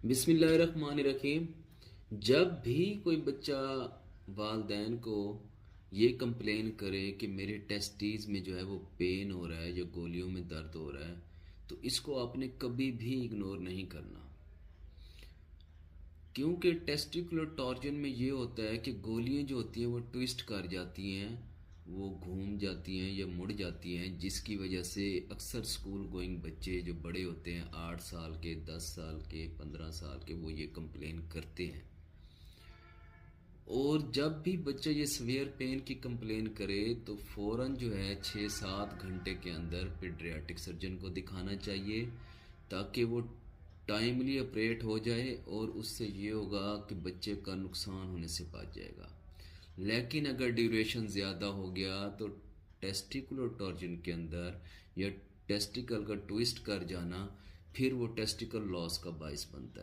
बिस्मिल्लाहिर्रहमानिर्रहीम। जब भी कोई बच्चा वालदैन को ये कंप्लेन करे कि मेरे टेस्टीज में जो है वो पेन हो रहा है या गोलियों में दर्द हो रहा है, तो इसको आपने कभी भी इग्नोर नहीं करना। क्योंकि टेस्टिकुलर टॉर्जन में ये होता है कि गोलियां जो होती हैं वो ट्विस्ट कर जाती हैं, वो घूम जाती हैं या मुड़ जाती हैं, जिसकी वजह से अक्सर स्कूल गोइंग बच्चे जो बड़े होते हैं 8 साल के, 10 साल के, 15 साल के, वो ये कंप्लेन करते हैं। और जब भी बच्चा ये सवेयर पेन की कंप्लेन करे तो फ़ौरन जो है 6-7 घंटे के अंदर पीडियाट्रिक सर्जन को दिखाना चाहिए, ताकि वो टाइमली ऑपरेट हो जाए और उससे ये होगा कि बच्चे का नुकसान होने से बच जाएगा। लेकिन अगर ड्यूरेशन ज़्यादा हो गया तो टेस्टिकुलर टॉर्जन के अंदर या टेस्टिकल का ट्विस्ट कर जाना फिर वो टेस्टिकल लॉस का बायस बनता है।